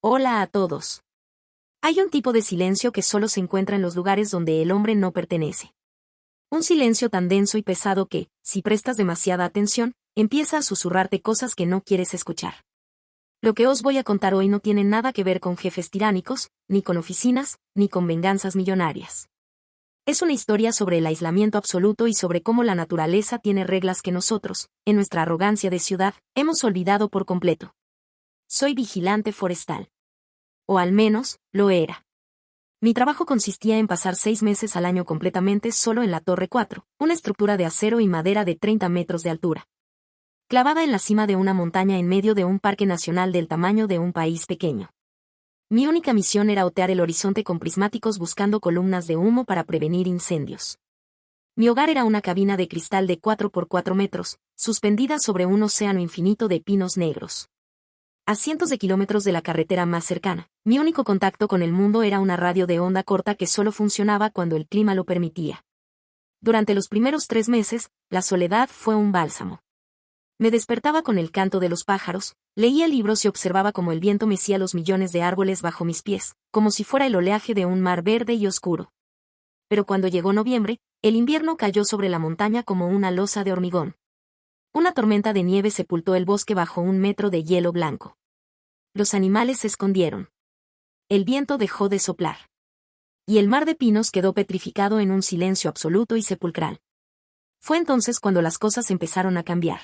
Hola a todos. Hay un tipo de silencio que solo se encuentra en los lugares donde el hombre no pertenece. Un silencio tan denso y pesado que, si prestas demasiada atención, empieza a susurrarte cosas que no quieres escuchar. Lo que os voy a contar hoy no tiene nada que ver con jefes tiránicos, ni con oficinas, ni con venganzas millonarias. Es una historia sobre el aislamiento absoluto y sobre cómo la naturaleza tiene reglas que nosotros, en nuestra arrogancia de ciudad, hemos olvidado por completo. Soy vigilante forestal. O al menos, lo era. Mi trabajo consistía en pasar 6 meses al año completamente solo en la Torre 4, una estructura de acero y madera de 30 metros de altura. Clavada en la cima de una montaña en medio de un parque nacional del tamaño de un país pequeño. Mi única misión era otear el horizonte con prismáticos buscando columnas de humo para prevenir incendios. Mi hogar era una cabina de cristal de 4 por 4 metros, suspendida sobre un océano infinito de pinos negros. A cientos de kilómetros de la carretera más cercana, mi único contacto con el mundo era una radio de onda corta que solo funcionaba cuando el clima lo permitía. Durante los primeros 3 meses, la soledad fue un bálsamo. Me despertaba con el canto de los pájaros, leía libros y observaba cómo el viento mecía los millones de árboles bajo mis pies, como si fuera el oleaje de un mar verde y oscuro. Pero cuando llegó noviembre, el invierno cayó sobre la montaña como una losa de hormigón. Una tormenta de nieve sepultó el bosque bajo 1 metro de hielo blanco. Los animales se escondieron. El viento dejó de soplar. Y el mar de pinos quedó petrificado en un silencio absoluto y sepulcral. Fue entonces cuando las cosas empezaron a cambiar.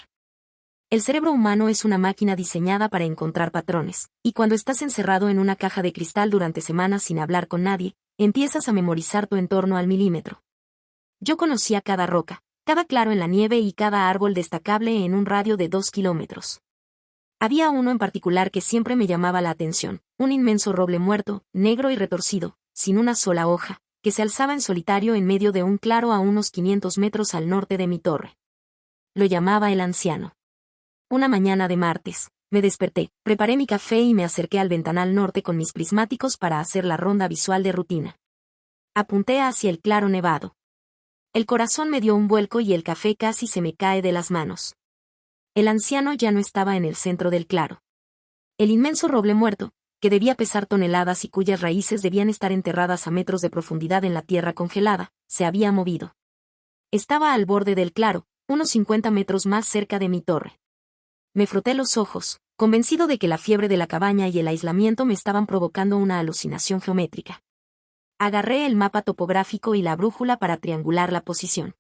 El cerebro humano es una máquina diseñada para encontrar patrones, y cuando estás encerrado en una caja de cristal durante semanas sin hablar con nadie, empiezas a memorizar tu entorno al milímetro. Yo conocía cada roca, cada claro en la nieve y cada árbol destacable en un radio de 2 kilómetros. Había uno en particular que siempre me llamaba la atención, un inmenso roble muerto, negro y retorcido, sin una sola hoja, que se alzaba en solitario en medio de un claro a unos 500 metros al norte de mi torre. Lo llamaba el anciano. Una mañana de martes, me desperté, preparé mi café y me acerqué al ventanal norte con mis prismáticos para hacer la ronda visual de rutina. Apunté hacia el claro nevado. El corazón me dio un vuelco y el café casi se me cae de las manos. El anciano ya no estaba en el centro del claro. El inmenso roble muerto, que debía pesar toneladas y cuyas raíces debían estar enterradas a metros de profundidad en la tierra congelada, se había movido. Estaba al borde del claro, unos 50 metros más cerca de mi torre. Me froté los ojos, convencido de que la fiebre de la cabaña y el aislamiento me estaban provocando una alucinación geométrica. Agarré el mapa topográfico y la brújula para triangular la posición.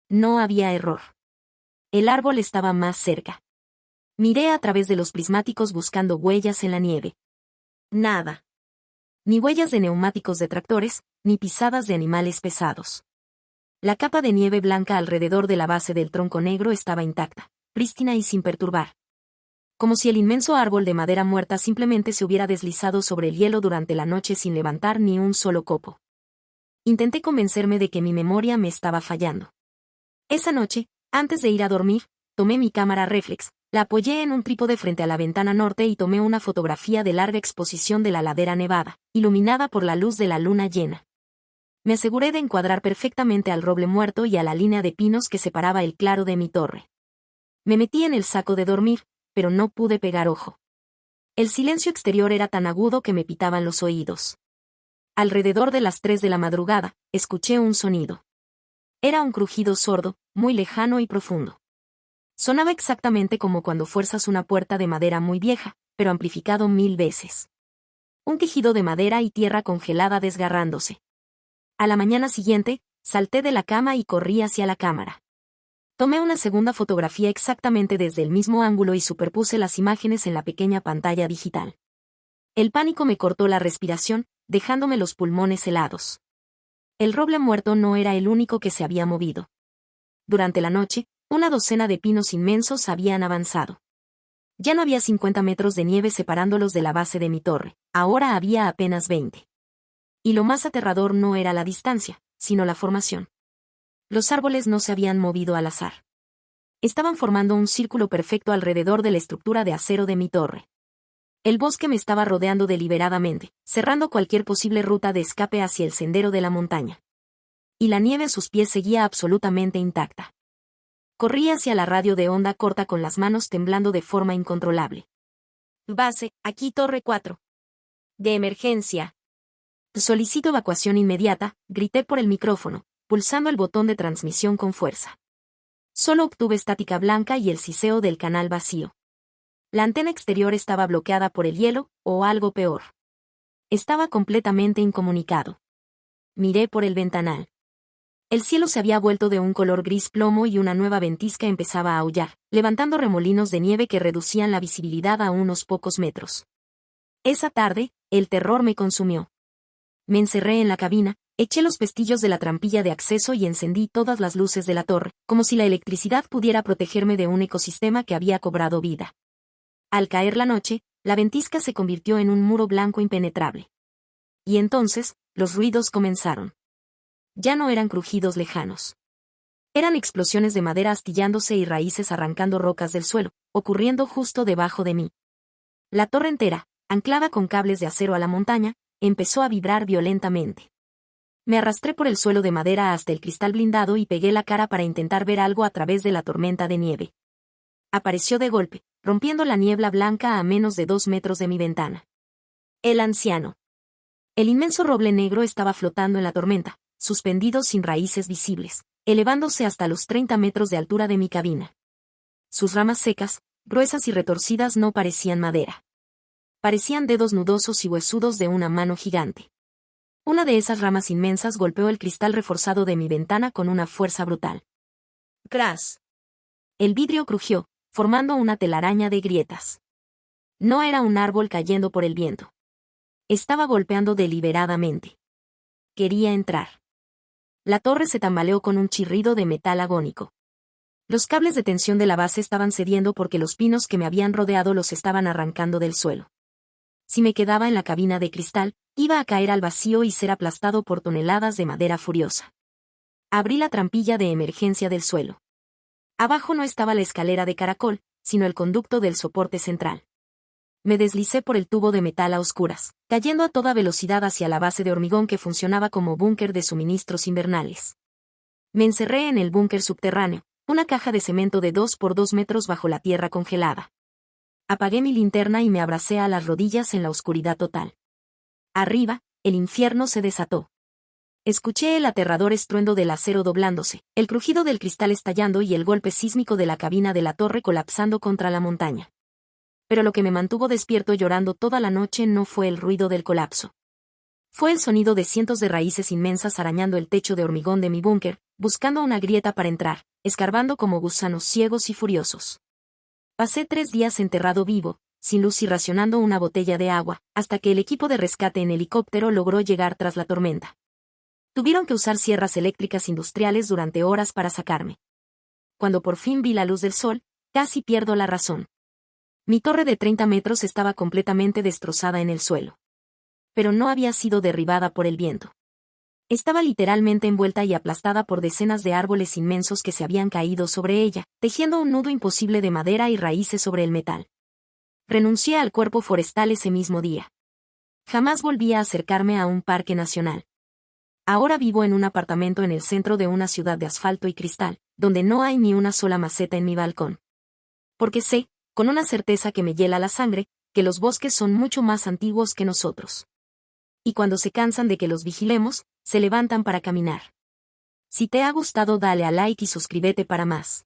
No había error. El árbol estaba más cerca. Miré a través de los prismáticos buscando huellas en la nieve. Nada. Ni huellas de neumáticos de tractores, ni pisadas de animales pesados. La capa de nieve blanca alrededor de la base del tronco negro estaba intacta, prístina y sin perturbar. Como si el inmenso árbol de madera muerta simplemente se hubiera deslizado sobre el hielo durante la noche sin levantar ni un solo copo. Intenté convencerme de que mi memoria me estaba fallando. Esa noche, antes de ir a dormir, tomé mi cámara réflex, la apoyé en un trípode frente a la ventana norte y tomé una fotografía de larga exposición de la ladera nevada, iluminada por la luz de la luna llena. Me aseguré de encuadrar perfectamente al roble muerto y a la línea de pinos que separaba el claro de mi torre. Me metí en el saco de dormir, pero no pude pegar ojo. El silencio exterior era tan agudo que me pitaban los oídos. Alrededor de las 3 de la madrugada, escuché un sonido. Era un crujido sordo, muy lejano y profundo. Sonaba exactamente como cuando fuerzas una puerta de madera muy vieja, pero amplificado 1000 veces. Un quejido de madera y tierra congelada desgarrándose. A la mañana siguiente, salté de la cama y corrí hacia la cámara. Tomé una segunda fotografía exactamente desde el mismo ángulo y superpuse las imágenes en la pequeña pantalla digital. El pánico me cortó la respiración, dejándome los pulmones helados. El roble muerto no era el único que se había movido. Durante la noche, una docena de pinos inmensos habían avanzado. Ya no había 50 metros de nieve separándolos de la base de mi torre, ahora había apenas 20. Y lo más aterrador no era la distancia, sino la formación. Los árboles no se habían movido al azar. Estaban formando un círculo perfecto alrededor de la estructura de acero de mi torre. El bosque me estaba rodeando deliberadamente, cerrando cualquier posible ruta de escape hacia el sendero de la montaña. Y la nieve a sus pies seguía absolutamente intacta. Corrí hacia la radio de onda corta con las manos temblando de forma incontrolable. Base, aquí Torre 4. De emergencia. Solicito evacuación inmediata, grité por el micrófono, pulsando el botón de transmisión con fuerza. Solo obtuve estática blanca y el siseo del canal vacío. La antena exterior estaba bloqueada por el hielo, o algo peor. Estaba completamente incomunicado. Miré por el ventanal. El cielo se había vuelto de un color gris plomo y una nueva ventisca empezaba a aullar, levantando remolinos de nieve que reducían la visibilidad a unos pocos metros. Esa tarde, el terror me consumió. Me encerré en la cabina, eché los pestillos de la trampilla de acceso y encendí todas las luces de la torre, como si la electricidad pudiera protegerme de un ecosistema que había cobrado vida. Al caer la noche, la ventisca se convirtió en un muro blanco impenetrable. Y entonces, los ruidos comenzaron. Ya no eran crujidos lejanos. Eran explosiones de madera astillándose y raíces arrancando rocas del suelo, ocurriendo justo debajo de mí. La torre entera, anclada con cables de acero a la montaña, empezó a vibrar violentamente. Me arrastré por el suelo de madera hasta el cristal blindado y pegué la cara para intentar ver algo a través de la tormenta de nieve. Apareció de golpe, rompiendo la niebla blanca a menos de 2 metros de mi ventana. El anciano. El inmenso roble negro estaba flotando en la tormenta, suspendido sin raíces visibles, elevándose hasta los 30 metros de altura de mi cabina. Sus ramas secas, gruesas y retorcidas no parecían madera. Parecían dedos nudosos y huesudos de una mano gigante. Una de esas ramas inmensas golpeó el cristal reforzado de mi ventana con una fuerza brutal. ¡Crash! El vidrio crujió, formando una telaraña de grietas. No era un árbol cayendo por el viento. Estaba golpeando deliberadamente. Quería entrar. La torre se tambaleó con un chirrido de metal agónico. Los cables de tensión de la base estaban cediendo porque los pinos que me habían rodeado los estaban arrancando del suelo. Si me quedaba en la cabina de cristal, iba a caer al vacío y ser aplastado por toneladas de madera furiosa. Abrí la trampilla de emergencia del suelo. Abajo no estaba la escalera de caracol, sino el conducto del soporte central. Me deslicé por el tubo de metal a oscuras, cayendo a toda velocidad hacia la base de hormigón que funcionaba como búnker de suministros invernales. Me encerré en el búnker subterráneo, una caja de cemento de 2 por 2 metros bajo la tierra congelada. Apagué mi linterna y me abracé a las rodillas en la oscuridad total. Arriba, el infierno se desató. Escuché el aterrador estruendo del acero doblándose, el crujido del cristal estallando y el golpe sísmico de la cabina de la torre colapsando contra la montaña. Pero lo que me mantuvo despierto llorando toda la noche no fue el ruido del colapso. Fue el sonido de cientos de raíces inmensas arañando el techo de hormigón de mi búnker, buscando una grieta para entrar, escarbando como gusanos ciegos y furiosos. Pasé 3 días enterrado vivo, sin luz y racionando una botella de agua, hasta que el equipo de rescate en helicóptero logró llegar tras la tormenta. Tuvieron que usar sierras eléctricas industriales durante horas para sacarme. Cuando por fin vi la luz del sol, casi pierdo la razón. Mi torre de 30 metros estaba completamente destrozada en el suelo. Pero no había sido derribada por el viento. Estaba literalmente envuelta y aplastada por decenas de árboles inmensos que se habían caído sobre ella, tejiendo un nudo imposible de madera y raíces sobre el metal. Renuncié al cuerpo forestal ese mismo día. Jamás volví a acercarme a un parque nacional. Ahora vivo en un apartamento en el centro de una ciudad de asfalto y cristal, donde no hay ni una sola maceta en mi balcón. Porque sé, con una certeza que me hiela la sangre, que los bosques son mucho más antiguos que nosotros. Y cuando se cansan de que los vigilemos, se levantan para caminar. Si te ha gustado dale a like y suscríbete para más.